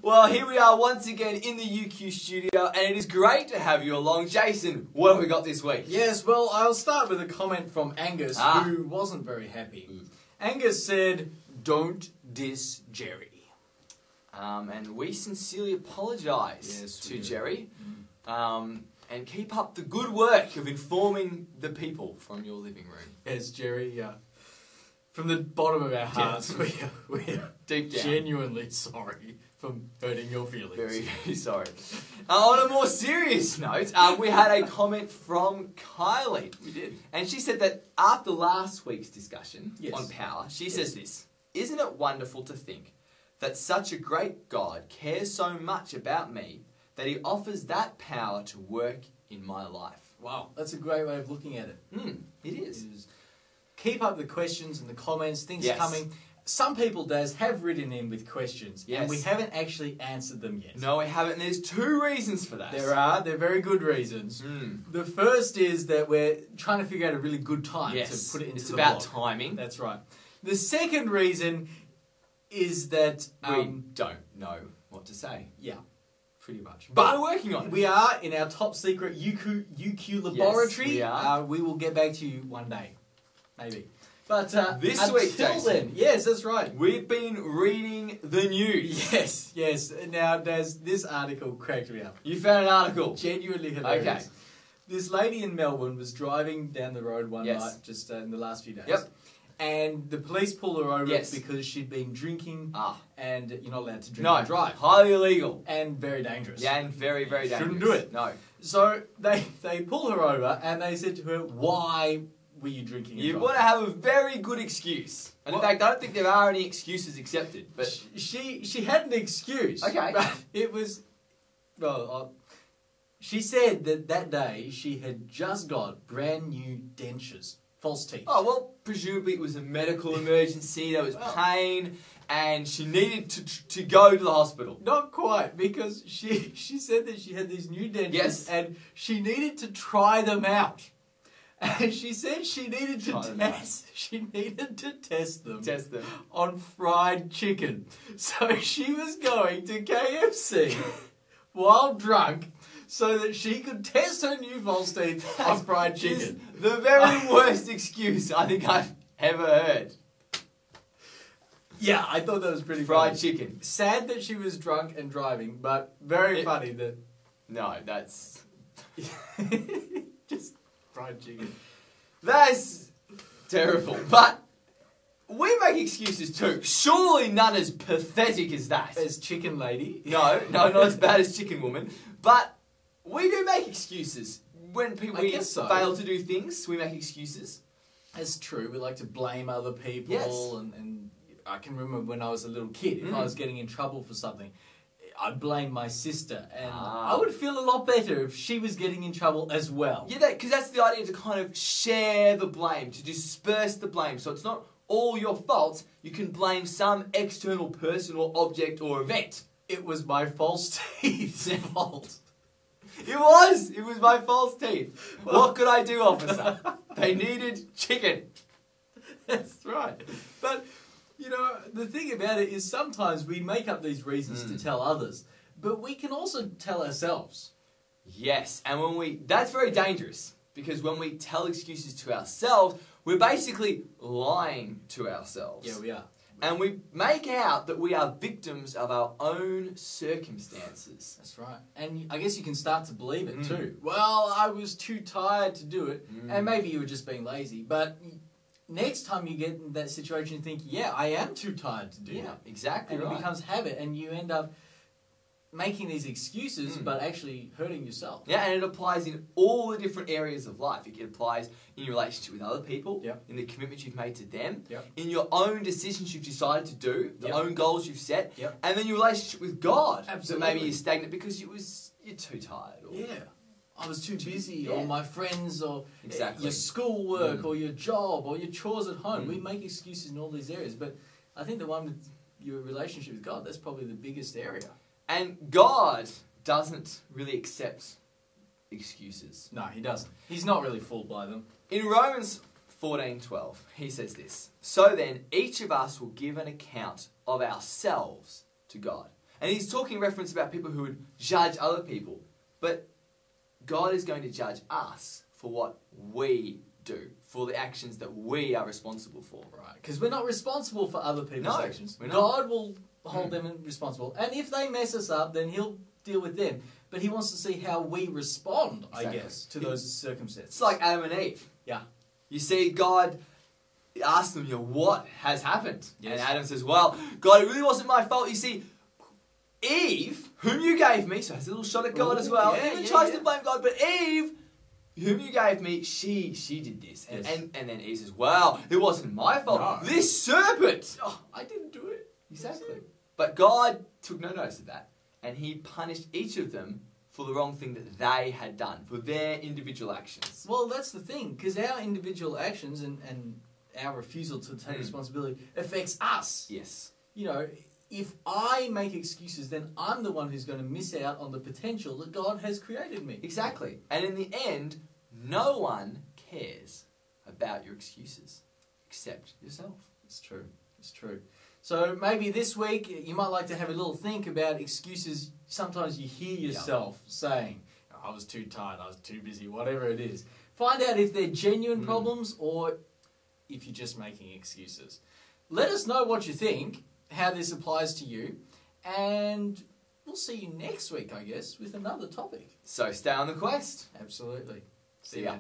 Well, here we are once again in the UQ studio, and it is great to have you along. Jason, what have we got this week? Yes, well, I'll start with a comment from Angus, who wasn't very happy. Angus said, "Don't diss Jerry." And we sincerely apologise to Jerry. And keep up the good work of informing the people from your living room. Yes, Jerry, from the bottom of our hearts, we are deep down genuinely sorry for hurting your feelings. Very, very sorry. On a more serious note, we had a comment from Kylie. We did. And she said that after last week's discussion on power, she says this: "Isn't it wonderful to think that such a great God cares so much about me that he offers that power to work in my life?" Wow, that's a great way of looking at it. It is. Keep up the questions and the comments, things coming. Some people, Daz, have written in with questions, and we haven't actually answered them yet. No, we haven't, and there's two reasons for that. They're very good reasons. The first is that we're trying to figure out a really good time to put it into it's the about blog. timing. That's right. The second reason is that we don't know what to say. Yeah, pretty much. But we're working on it. We are in our top secret UQ laboratory. Yes, we are. We will get back to you one day, maybe. But this week, Jason, then, yes, that's right. We've been reading the news. Yes. Now, this article cracked me up. You found an article. Genuinely hilarious. Okay. This lady in Melbourne was driving down the road one night, just in the last few days. Yep. And the police pulled her over because she'd been drinking, and you're not allowed to drink and drive. Highly illegal. And very dangerous. Yeah, and very, very dangerous. Shouldn't do it. No. So they pulled her over, and they said to her, "Why were you drinking and You driving?" want to have a very good excuse. And in fact, I don't think there are any excuses accepted. But she had an excuse. Okay. But it was, she said that day she had just got brand new dentures. False teeth. Oh, well, presumably it was a medical emergency, there was pain, and she needed to go to the hospital. Not quite, because she said that she had these new dentures and she needed to try them out. And she said she needed to test them on fried chicken. So she was going to KFC while drunk, so that she could test her new false teeth on fried chicken. The very worst excuse I think I've ever heard. Yeah, I thought that was pretty fried funny. chicken. Sad that she was drunk and driving, but very funny that... No, that's... just fried chicken. That's terrible. But we make excuses too. Surely none as pathetic as that. As Chicken Lady? No, not as bad as Chicken Woman. But... we do make excuses. When people fail to do things, we make excuses. That's true. We like to blame other people. And I can remember when I was a little kid, if I was getting in trouble for something, I'd blame my sister. And I would feel a lot better if she was getting in trouble as well. Yeah, because that's the idea, to kind of share the blame, to disperse the blame. So it's not all your fault. You can blame some external person or object or event. It was my false teeth's fault. It was my false teeth. What could I do, officer? They needed chicken. That's right. But, you know, the thing about it is sometimes we make up these reasons to tell others, but we can also tell ourselves. Yes, and that's very dangerous, because when we tell excuses to ourselves, we're basically lying to ourselves. Yeah, we are. And we make out that we are victims of our own circumstances. That's right. And I guess you can start to believe it too. Well, I was too tired to do it. And maybe you were just being lazy. But next time you get in that situation, you think, yeah, I am too tired to do that. Yeah, exactly. And it becomes habit, and you end up making these excuses, but actually hurting yourself. Yeah, and it applies in all the different areas of life. It applies in your relationship with other people, in the commitments you've made to them, in your own decisions you've decided to do, the own goals you've set, and then your relationship with God. Absolutely. So maybe you're stagnant because you're too tired. Or I was too busy, or my friends, or your schoolwork, or your job, or your chores at home. We make excuses in all these areas, but I think the one with your relationship with God, that's probably the biggest area. And God doesn't really accept excuses. No, he doesn't. He's not really fooled by them. In Romans 14:12, he says this: "So then, each of us will give an account of ourselves to God. And he's talking reference about people who would judge other people. But God is going to judge us for what we do, for the actions that we are responsible for. Right, because we're not responsible for other people's actions. God will hold them responsible. And if they mess us up, then he'll deal with them. But he wants to see how we respond, I guess, to those circumstances. It's like Adam and Eve. Yeah. You see, God asks them, what has happened? Yes. And Adam says, well, God, it really wasn't my fault. You see, Eve, whom you gave me, so has a little shot at God as well. Even tries to blame God, but Eve, whom you gave me, she did this. And then Eve says, well, it wasn't my fault. No. This serpent. Oh, I didn't do it. Exactly. But God took no notice of that. And he punished each of them for the wrong thing that they had done, for their individual actions. Well, that's the thing, because our individual actions and our refusal to take responsibility affects us. Yes. You know, if I make excuses, then I'm the one who's going to miss out on the potential that God has created me. Exactly. And in the end, no one cares about your excuses except yourself. It's true. It's true. So maybe this week you might like to have a little think about excuses. Sometimes you hear yourself saying, I was too tired, I was too busy, whatever it is. Find out if they're genuine problems or if you're just making excuses. Let us know what you think, how this applies to you, and we'll see you next week, I guess, with another topic. So stay on the quest. Absolutely. See ya.